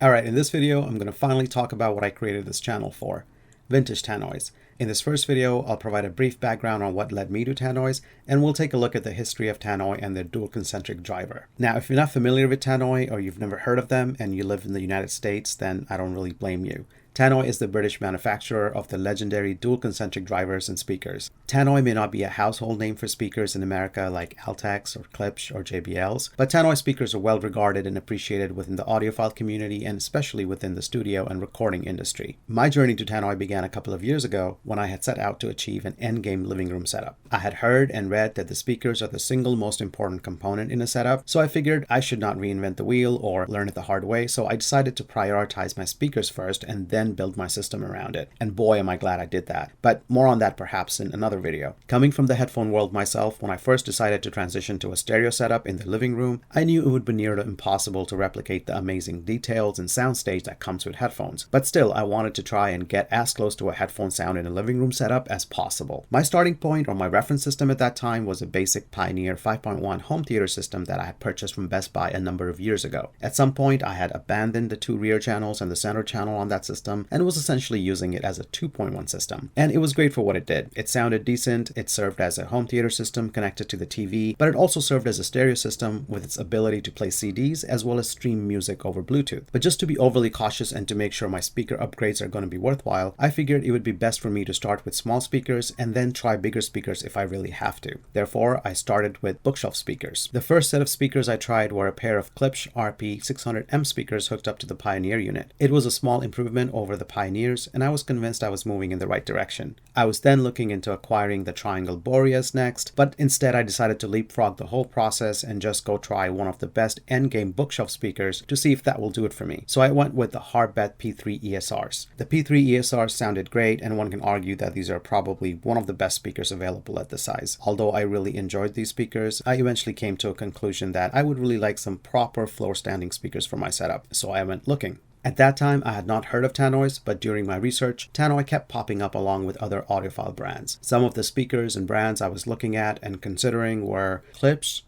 Alright, in this video, I'm going to finally talk about what I created this channel for, vintage tannoys. In this first video, I'll provide a brief background on what led me to tannoys, and we'll take a look at the history of tannoy and their dual concentric driver. Now, if you're not familiar with tannoy or you've never heard of them and you live in the United States, then I don't really blame you. Tannoy is the British manufacturer of the legendary dual concentric drivers and speakers. Tannoy may not be a household name for speakers in America like Altec or Klipsch or JBLs, but Tannoy speakers are well regarded and appreciated within the audiophile community and especially within the studio and recording industry. My journey to Tannoy began a couple of years ago when I had set out to achieve an Endgame living room setup. I had heard and read that the speakers are the single most important component in a setup, so I figured I should not reinvent the wheel or learn it the hard way, so I decided to prioritize my speakers first and then build my system around it. And boy, am I glad I did that. But more on that perhaps in another video. Coming from the headphone world myself, when I first decided to transition to a stereo setup in the living room, I knew it would be near to impossible to replicate the amazing details and soundstage that comes with headphones. But still, I wanted to try and get as close to a headphone sound in a living room setup as possible. My starting point or my reference system at that time was a basic Pioneer 5.1 home theater system that I had purchased from Best Buy a number of years ago. At some point, I had abandoned the two rear channels and the center channel on that system and was essentially using it as a 2.1 system. And it was great for what it did. It sounded decent, it served as a home theater system connected to the TV, but it also served as a stereo system with its ability to play CDs as well as stream music over Bluetooth. But just to be overly cautious and to make sure my speaker upgrades are going to be worthwhile, I figured it would be best for me to start with small speakers and then try bigger speakers if I really have to. Therefore, I started with bookshelf speakers. The first set of speakers I tried were a pair of Klipsch RP 600M speakers hooked up to the Pioneer unit. It was a small improvement over the Pioneers, and I was convinced I was moving in the right direction. I was then looking into acquiring the Triangle Boreas next, but instead I decided to leapfrog the whole process and just go try one of the best Endgame bookshelf speakers to see if that will do it for me. So I went with the Harbet P3 ESRs. The P3 ESRs sounded great, and one can argue that these are probably one of the best speakers available at the size. Although I really enjoyed these speakers, I eventually came to a conclusion that I would really like some proper floor standing speakers for my setup, so I went looking. At that time, I had not heard of tannoys, but during my research, Tannoy kept popping up along with other audiophile brands. Some of the speakers and brands I was looking at and considering were Klipsch,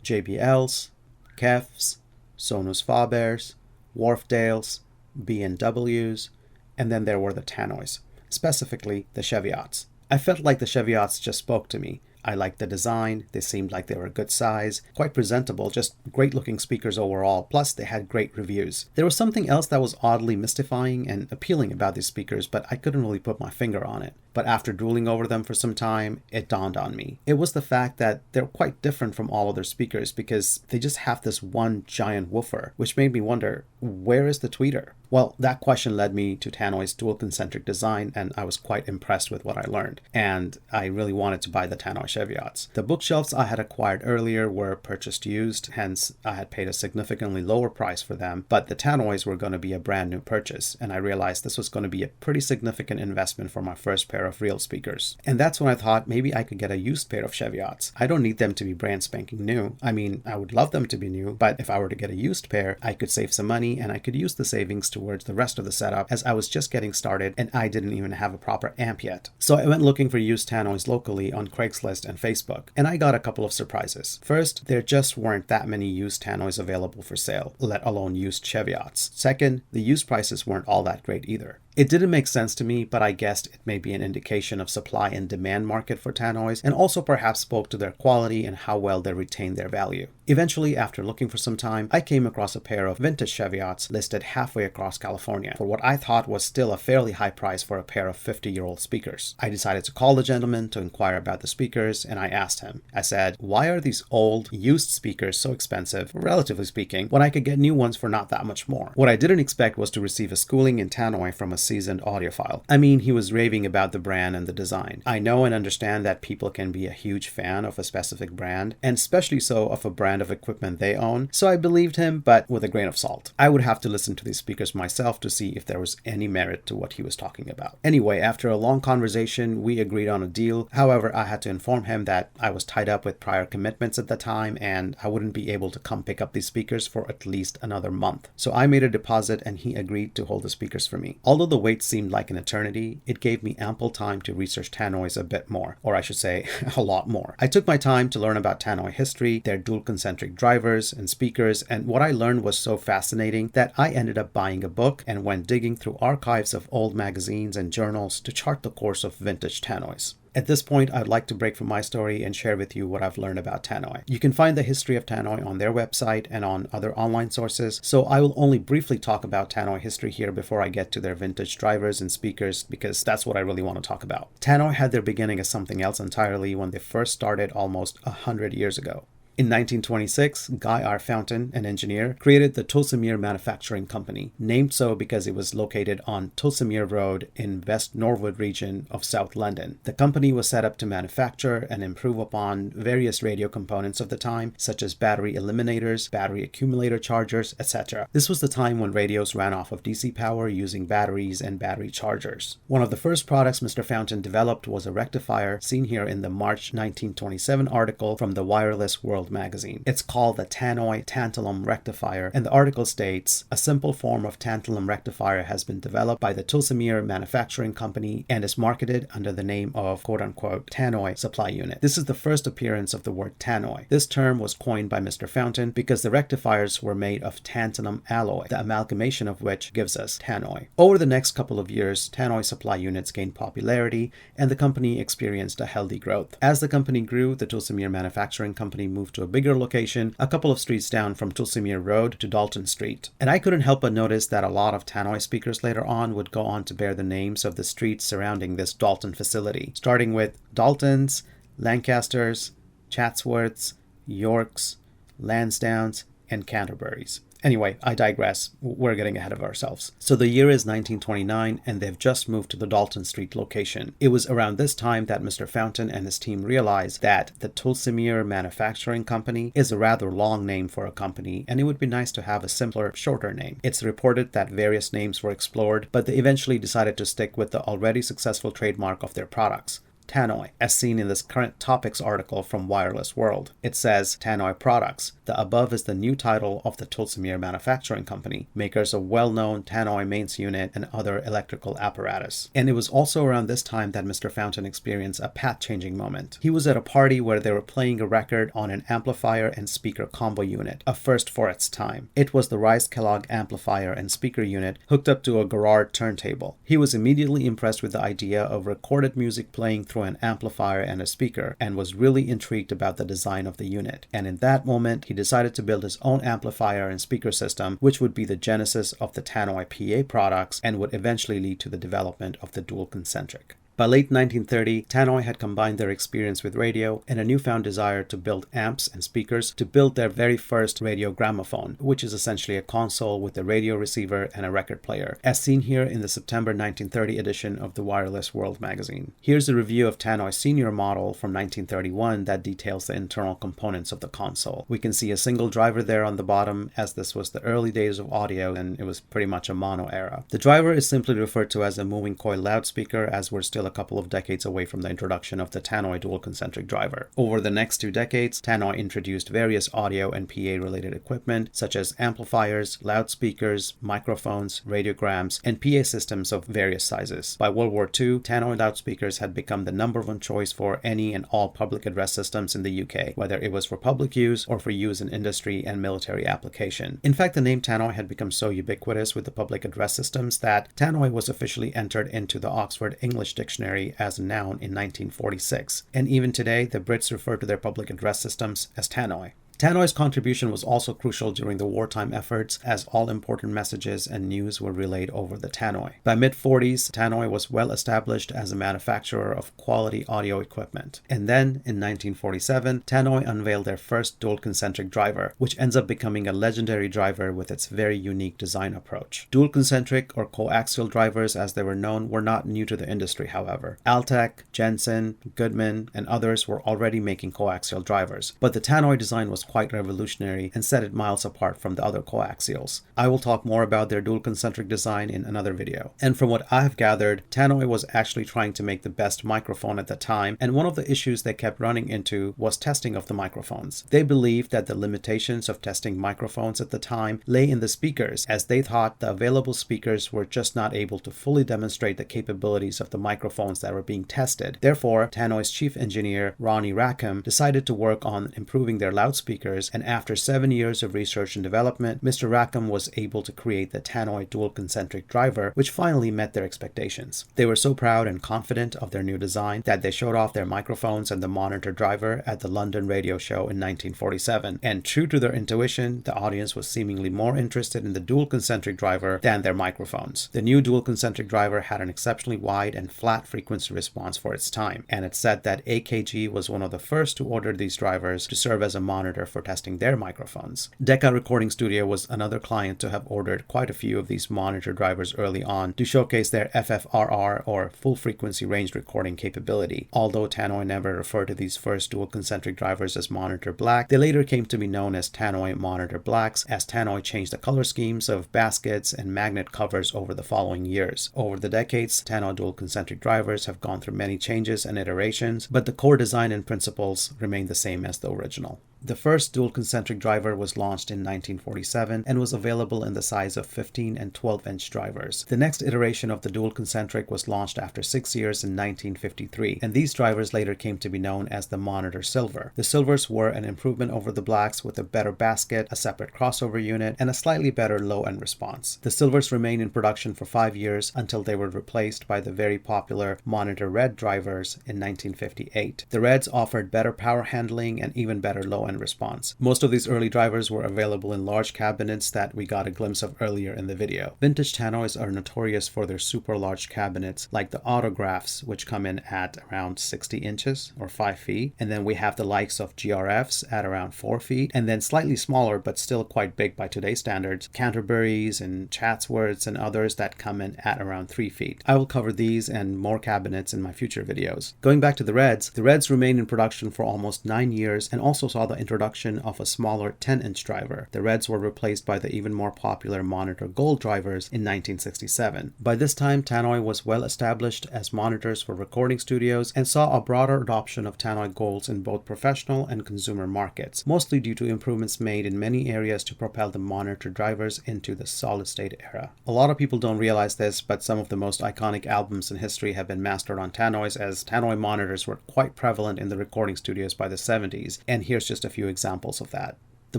JBLs, Kefs, Sonus Fabers, Wharfdales, B&Ws, and then there were the tannoys, specifically the Cheviots. I felt like the Cheviots just spoke to me. I liked the design, they seemed like they were a good size, quite presentable, just great looking speakers overall, plus they had great reviews. There was something else that was oddly mystifying and appealing about these speakers, but I couldn't really put my finger on it. But after drooling over them for some time, it dawned on me. It was the fact that they're quite different from all other speakers because they just have this one giant woofer, which made me wonder, where is the tweeter? Well, that question led me to Tannoy's dual concentric design, and I was quite impressed with what I learned. And I really wanted to buy the Tannoy Cheviots. The bookshelves I had acquired earlier were purchased used, hence I had paid a significantly lower price for them, but the Tannoys were going to be a brand new purchase, and I realized this was going to be a pretty significant investment for my first pair of real speakers. And that's when I thought maybe I could get a used pair of Cheviots. I don't need them to be brand spanking new. I mean, I would love them to be new, but if I were to get a used pair, I could save some money and I could use the savings towards the rest of the setup as I was just getting started and I didn't even have a proper amp yet. So I went looking for used tannoys locally on Craigslist and Facebook, and I got a couple of surprises. First, there just weren't that many used tannoys available for sale, let alone used Cheviots. Second, the used prices weren't all that great either. It didn't make sense to me, but I guessed it may be an indication of supply and demand market for tannoys, and also perhaps spoke to their quality and how well they retain their value. Eventually, after looking for some time, I came across a pair of vintage Cheviots listed halfway across California for what I thought was still a fairly high price for a pair of 50-year-old speakers. I decided to call the gentleman to inquire about the speakers, and I asked him. I said, why are these old, used speakers so expensive, relatively speaking, when I could get new ones for not that much more? What I didn't expect was to receive a schooling in tannoy from a seasoned audiophile. I mean, he was raving about the brand and the design. I know and understand that people can be a huge fan of a specific brand, and especially so of a brand of equipment they own, so I believed him, but with a grain of salt. I would have to listen to these speakers myself to see if there was any merit to what he was talking about. Anyway, after a long conversation, we agreed on a deal. However, I had to inform him that I was tied up with prior commitments at the time, and I wouldn't be able to come pick up these speakers for at least another month. So I made a deposit, and he agreed to hold the speakers for me. Although the wait seemed like an eternity, it gave me ample time to research Tannoys a bit more, or I should say, a lot more. I took my time to learn about Tannoy history, their dual concentric drivers and speakers, and what I learned was so fascinating that I ended up buying a book and went digging through archives of old magazines and journals to chart the course of vintage Tannoys. At this point, I'd like to break from my story and share with you what I've learned about Tannoy. You can find the history of Tannoy on their website and on other online sources, so I will only briefly talk about Tannoy history here before I get to their vintage drivers and speakers, because that's what I really want to talk about. Tannoy had their beginning as something else entirely when they first started almost 100 years ago. In 1926, Guy R. Fountain, an engineer, created the Tulsimere Manufacturing Company, named so because it was located on Tulsimere Road in West Norwood region of South London. The company was set up to manufacture and improve upon various radio components of the time, such as battery eliminators, battery accumulator chargers, etc. This was the time when radios ran off of DC power using batteries and battery chargers. One of the first products Mr. Fountain developed was a rectifier seen here in the March 1927 article from the Wireless World magazine. It's called the Tannoy Tantalum Rectifier, and the article states, a simple form of tantalum rectifier has been developed by the Tulsimere Manufacturing Company and is marketed under the name of quote-unquote Tannoy Supply Unit. This is the first appearance of the word Tannoy. This term was coined by Mr. Fountain because the rectifiers were made of tantalum alloy, the amalgamation of which gives us Tannoy. Over the next couple of years, Tannoy supply units gained popularity and the company experienced a healthy growth. As the company grew, the Tulsimere Manufacturing Company moved to a bigger location, a couple of streets down from Tulsimere Road to Dalton Street. And I couldn't help but notice that a lot of Tannoy speakers later on would go on to bear the names of the streets surrounding this Dalton facility, starting with Daltons, Lancasters, Chatsworths, Yorks, Lansdowns, and Canterburys. Anyway, I digress. We're getting ahead of ourselves. So the year is 1929 and they've just moved to the Dalton Street location. It was around this time that Mr. Fountain and his team realized that the Tulsimere Manufacturing Company is a rather long name for a company and it would be nice to have a simpler, shorter name. It's reported that various names were explored, but they eventually decided to stick with the already successful trademark of their products, Tannoy, as seen in this current topics article from Wireless World. It says Tannoy Products. The above is the new title of the Tulsimere Manufacturing Company, makers of well-known Tannoy mains unit and other electrical apparatus. And it was also around this time that Mr. Fountain experienced a path-changing moment. He was at a party where they were playing a record on an amplifier and speaker combo unit, a first for its time. It was the Rice-Kellogg amplifier and speaker unit hooked up to a Garrard turntable. He was immediately impressed with the idea of recorded music playing through an amplifier and a speaker, and was really intrigued about the design of the unit. And in that moment, he decided to build his own amplifier and speaker system, which would be the genesis of the Tannoy PA products and would eventually lead to the development of the Dual Concentric. By late 1930, Tannoy had combined their experience with radio and a newfound desire to build amps and speakers to build their very first radio gramophone, which is essentially a console with a radio receiver and a record player, as seen here in the September 1930 edition of the Wireless World magazine. Here's a review of Tannoy's senior model from 1931 that details the internal components of the console. We can see a single driver there on the bottom, as this was the early days of audio and it was pretty much a mono era. The driver is simply referred to as a moving coil loudspeaker, as we're still a couple of decades away from the introduction of the Tannoy Dual Concentric driver. Over the next 2 decades, Tannoy introduced various audio and PA related equipment such as amplifiers, loudspeakers, microphones, radiograms, and PA systems of various sizes. By World War II, Tannoy loudspeakers had become the #1 choice for any and all public address systems in the UK, whether it was for public use or for use in industry and military application. In fact, the name Tannoy had become so ubiquitous with the public address systems that Tannoy was officially entered into the Oxford English Dictionary as a noun in 1946, and even today the Brits refer to their public address systems as Tannoy. Tannoy's contribution was also crucial during the wartime efforts, as all important messages and news were relayed over the Tannoy. By mid-40s, Tannoy was well established as a manufacturer of quality audio equipment. And then, in 1947, Tannoy unveiled their first dual concentric driver, which ends up becoming a legendary driver with its very unique design approach. Dual concentric, or coaxial drivers as they were known, were not new to the industry, however. Altec, Jensen, Goodman, and others were already making coaxial drivers, but the Tannoy design was quite revolutionary and set it miles apart from the other coaxials. I will talk more about their dual concentric design in another video. And from what I have gathered, Tannoy was actually trying to make the best microphone at the time, and one of the issues they kept running into was testing of the microphones. They believed that the limitations of testing microphones at the time lay in the speakers, as they thought the available speakers were just not able to fully demonstrate the capabilities of the microphones that were being tested. Therefore, Tannoy's chief engineer, Ronnie Rackham, decided to work on improving their loudspeakers, and after 7 years of research and development, Mr. Rackham was able to create the Tannoy Dual Concentric driver, which finally met their expectations. They were so proud and confident of their new design that they showed off their microphones and the monitor driver at the London Radio Show in 1947, and true to their intuition, the audience was seemingly more interested in the dual concentric driver than their microphones. The new dual concentric driver had an exceptionally wide and flat frequency response for its time, and it's said that AKG was one of the first to order these drivers to serve as a monitor for testing their microphones. Decca Recording Studio was another client to have ordered quite a few of these monitor drivers early on to showcase their FFRR, or full frequency range recording capability. Although Tannoy never referred to these first dual concentric drivers as Monitor Black, they later came to be known as Tannoy Monitor Blacks, as Tannoy changed the color schemes of baskets and magnet covers over the following years. Over the decades, Tannoy dual concentric drivers have gone through many changes and iterations, but the core design and principles remain the same as the original. The first dual concentric driver was launched in 1947 and was available in the size of 15 and 12-inch drivers. The next iteration of the dual concentric was launched after 6 years in 1953, and these drivers later came to be known as the Monitor Silver. The Silvers were an improvement over the Blacks with a better basket, a separate crossover unit, and a slightly better low-end response. The Silvers remained in production for 5 years until they were replaced by the very popular Monitor Red drivers in 1958. The Reds offered better power handling and even better low-end response. Most of these early drivers were available in large cabinets that we got a glimpse of earlier in the video. Vintage Tannoys are notorious for their super large cabinets, like the Autographs, which come in at around 60 inches or 5 feet, and then we have the likes of GRFs at around 4 feet, and then slightly smaller but still quite big by today's standards, Canterburys and Chatsworths and others that come in at around 3 feet. I will cover these and more cabinets in my future videos. Going back to the Reds remained in production for almost 9 years and also saw the introduction of a smaller 10-inch driver. The Reds were replaced by the even more popular Monitor Gold drivers in 1967. By this time, Tannoy was well established as monitors for recording studios and saw a broader adoption of Tannoy Golds in both professional and consumer markets, mostly due to improvements made in many areas to propel the monitor drivers into the solid-state era. A lot of people don't realize this, but some of the most iconic albums in history have been mastered on Tannoys, as Tannoy monitors were quite prevalent in the recording studios by the 70s, and here's just a few examples of that. The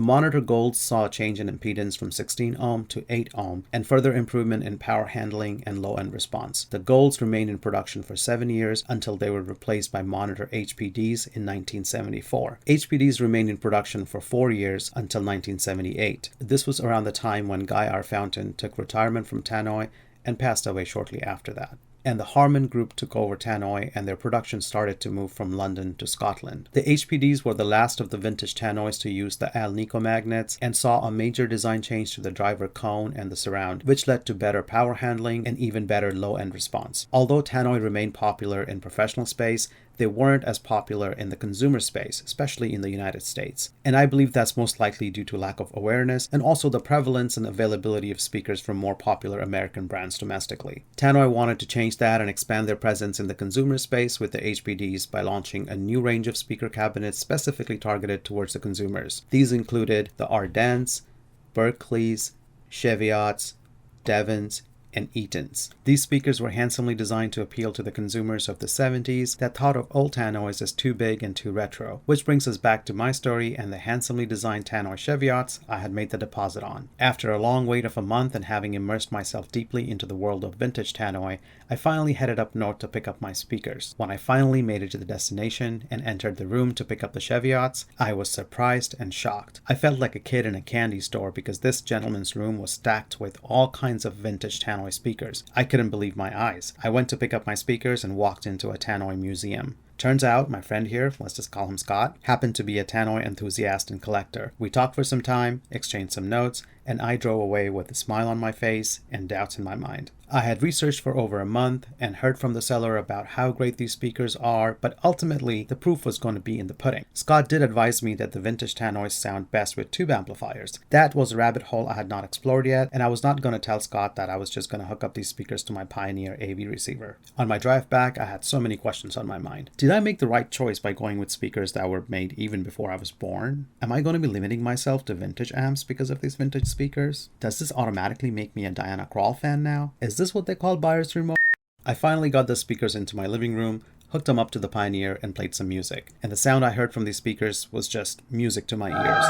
Monitor Golds saw a change in impedance from 16 ohm to 8 ohm and further improvement in power handling and low-end response. The Golds remained in production for 7 years until they were replaced by Monitor HPDs in 1974. HPDs remained in production for 4 years until 1978. This was around the time when Guy R. Fountain took retirement from Tannoy and passed away shortly after that. And the Harman Group took over Tannoy, and their production started to move from London to Scotland. The HPDs were the last of the vintage Tannoys to use the Alnico magnets and saw a major design change to the driver cone and the surround, which led to better power handling and even better low-end response. Although Tannoy remained popular in professional space, they weren't as popular in the consumer space, especially in the United States. And I believe that's most likely due to lack of awareness and also the prevalence and availability of speakers from more popular American brands domestically. Tannoy wanted to change that and expand their presence in the consumer space with the HPDs by launching a new range of speaker cabinets specifically targeted towards the consumers. These included the Ardents, Berkeleys, Cheviots, Devons, and Eatons. These speakers were handsomely designed to appeal to the consumers of the 70s that thought of old Tannoys as too big and too retro, which brings us back to my story and the handsomely designed Tannoy Cheviots I had made the deposit on. After a long wait of a month and having immersed myself deeply into the world of vintage Tannoy, I finally headed up north to pick up my speakers. When I finally made it to the destination and entered the room to pick up the Cheviots, I was surprised and shocked. I felt like a kid in a candy store because this gentleman's room was stacked with all kinds of vintage Tannoy speakers. I couldn't believe my eyes. I went to pick up my speakers and walked into a Tannoy museum. Turns out my friend here, let's just call him Scott, happened to be a Tannoy enthusiast and collector. We talked for some time, exchanged some notes, and I drove away with a smile on my face and doubts in my mind. I had researched for over a month and heard from the seller about how great these speakers are, but ultimately the proof was going to be in the pudding. Scott did advise me that the vintage Tannoys sound best with tube amplifiers. That was a rabbit hole I had not explored yet, and I was not going to tell Scott that I was just going to hook up these speakers to my Pioneer AV receiver. On my drive back, I had so many questions on my mind. Did I make the right choice by going with speakers that were made even before I was born? Am I going to be limiting myself to vintage amps because of these vintage speakers? Does this automatically make me a Diana Krall fan now? Is this what they call buyer's remorse? I finally got the speakers into my living room, hooked them up to the Pioneer, and played some music. And the sound I heard from these speakers was just music to my ears.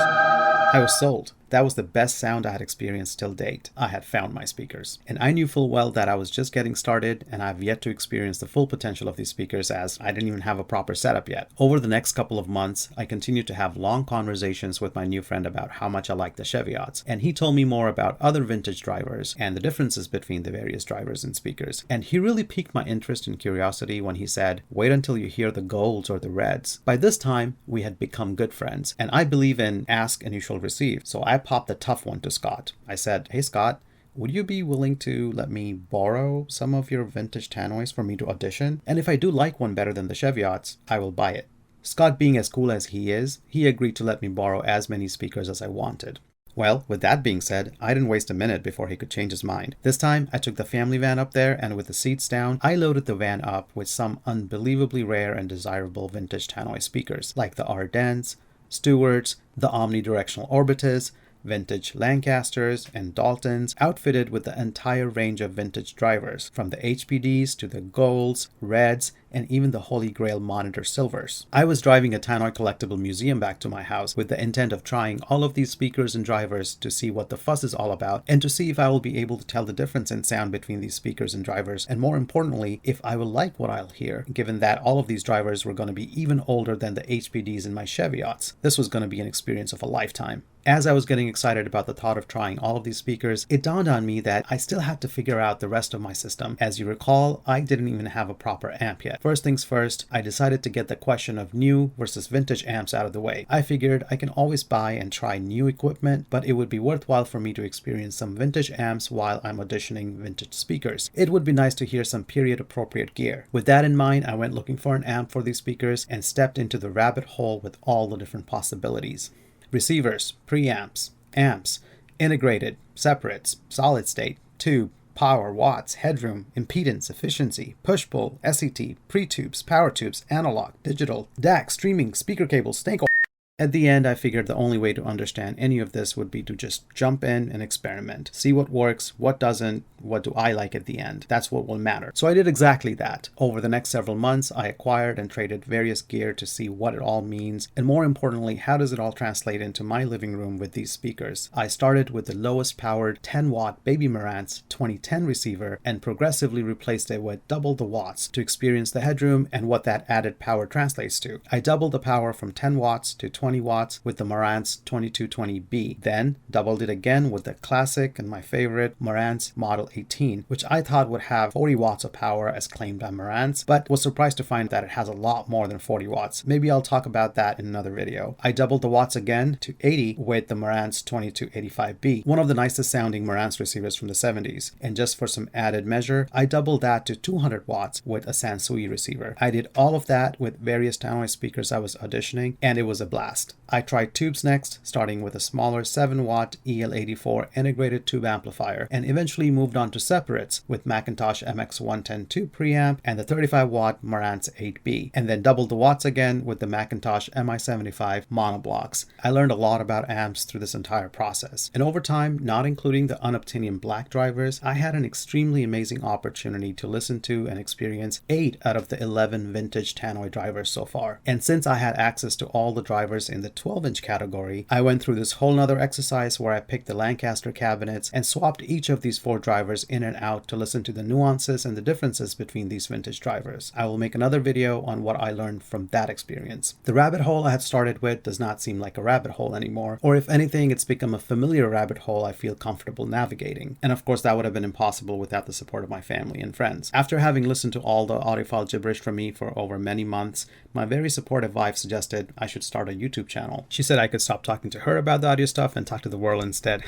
I was sold. That was the best sound I had experienced till date. I had found my speakers. And I knew full well that I was just getting started, and I've yet to experience the full potential of these speakers as I didn't even have a proper setup yet. Over the next couple of months, I continued to have long conversations with my new friend about how much I like the Cheviots. And he told me more about other vintage drivers and the differences between the various drivers and speakers. And he really piqued my interest and curiosity when he said, "Wait until you hear the golds or the reds." By this time, we had become good friends, and I believe in ask and you shall receive. So I popped the tough one to Scott. I said, "Hey Scott, would you be willing to let me borrow some of your vintage Tannoys for me to audition? And if I do like one better than the Cheviots, I will buy it." Scott, being as cool as he is, he agreed to let me borrow as many speakers as I wanted. Well, with that being said, I didn't waste a minute before he could change his mind. This time, I took the family van up there, and with the seats down, I loaded the van up with some unbelievably rare and desirable vintage Tannoy speakers, like the Ardennes, Stewarts, the omnidirectional Orbitas, vintage Lancasters and Daltons, outfitted with the entire range of vintage drivers, from the HPDs to the golds, reds, and even the Holy Grail monitor silvers. I was driving a Tannoy collectible museum back to my house with the intent of trying all of these speakers and drivers to see what the fuss is all about and to see if I will be able to tell the difference in sound between these speakers and drivers, and more importantly, if I will like what I'll hear, given that all of these drivers were going to be even older than the HPDs in my Cheviots. This was going to be an experience of a lifetime. As I was getting excited about the thought of trying all of these speakers, it dawned on me that I still had to figure out the rest of my system. As you recall, I didn't even have a proper amp yet. First things first, I decided to get the question of new versus vintage amps out of the way. I figured I can always buy and try new equipment, but it would be worthwhile for me to experience some vintage amps while I'm auditioning vintage speakers. It would be nice to hear some period appropriate gear. With that in mind, I went looking for an amp for these speakers and stepped into the rabbit hole with all the different possibilities. Receivers, preamps, amps, integrated, separates, solid state, tube, power, watts, headroom, impedance, efficiency, push-pull, SET, pre-tubes, power tubes, analog, digital, DAC, streaming, speaker cables, snake oil. At the end, I figured the only way to understand any of this would be to just jump in and experiment. See what works, what doesn't, what do I like at the end. That's what will matter. So I did exactly that. Over the next several months, I acquired and traded various gear to see what it all means, and more importantly, how does it all translate into my living room with these speakers. I started with the lowest powered 10-watt Baby Marantz 2010 receiver and progressively replaced it with double the watts to experience the headroom and what that added power translates to. I doubled the power from 10 watts to 20 watts with the Marantz 2220B, then doubled it again with the classic and my favorite Marantz Model 18, which I thought would have 40 watts of power as claimed by Marantz, but was surprised to find that it has a lot more than 40 watts. Maybe I'll talk about that in another video. I doubled the watts again to 80 with the Marantz 2285B, one of the nicest sounding Marantz receivers from the 70s, and just for some added measure, I doubled that to 200 watts with a Sansui receiver. I did all of that with various Tannoy speakers I was auditioning, and it was a blast. I tried tubes next, starting with a smaller 7-watt EL84 integrated tube amplifier, and eventually moved on to separates with Macintosh MX110 tube preamp and the 35-watt Marantz 8B, and then doubled the watts again with the Macintosh MI75 monoblocks. I learned a lot about amps through this entire process, and over time, not including the unobtainium black drivers, I had an extremely amazing opportunity to listen to and experience 8 out of the 11 vintage Tannoy drivers so far. And since I had access to all the drivers in the 12-inch category, I went through this whole nother exercise where I picked the Lancaster cabinets and swapped each of these 4 drivers drivers in and out to listen to the nuances and the differences between these vintage drivers. I will make another video on what I learned from that experience. The rabbit hole I had started with does not seem like a rabbit hole anymore, or if anything, it's become a familiar rabbit hole I feel comfortable navigating. And of course, that would have been impossible without the support of my family and friends. After having listened to all the audiophile gibberish from me for over many months, my very supportive wife suggested I should start a YouTube channel. She said I could stop talking to her about the audio stuff and talk to the world instead.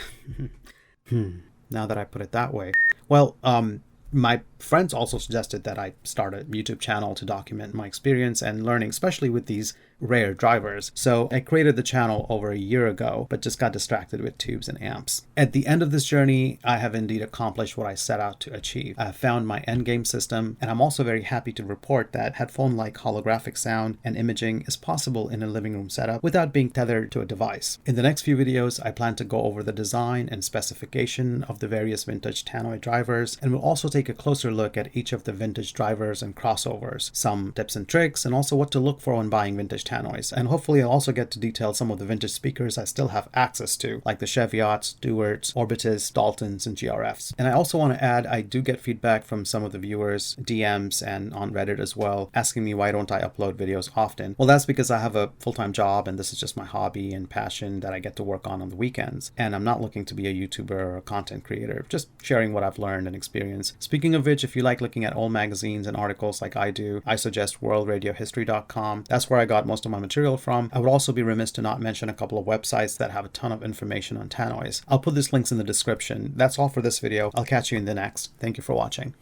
Now that I put it that way. Well, my friends also suggested that I start a YouTube channel to document my experience and learning, especially with these rare drivers. So I created the channel over a year ago, but just got distracted with tubes and amps. At the end of this journey, I have indeed accomplished what I set out to achieve. I found my Endgame system, and I'm also very happy to report that headphone-like holographic sound and imaging is possible in a living room setup without being tethered to a device. In the next few videos, I plan to go over the design and specification of the various vintage Tannoy drivers, and we'll also take a closer look at each of the vintage drivers and crossovers, some tips and tricks, and also what to look for when buying vintage Tannoys. And hopefully I'll also get to detail some of the vintage speakers I still have access to, like the Cheviots, Stewarts, Orbitus, Daltons, and GRFs. And I also want to add, I do get feedback from some of the viewers, DMs, and on Reddit as well, asking me why don't I upload videos often. Well, that's because I have a full-time job, and this is just my hobby and passion that I get to work on the weekends. And I'm not looking to be a YouTuber or a content creator, just sharing what I've learned and experienced. Speaking of which, if you like looking at old magazines and articles like I do, I suggest worldradiohistory.com. That's where I got most of my material from. I would also be remiss to not mention a couple of websites that have a ton of information on tannoys. I'll put these links in the description. That's all for this video. I'll catch you in the next. Thank you for watching.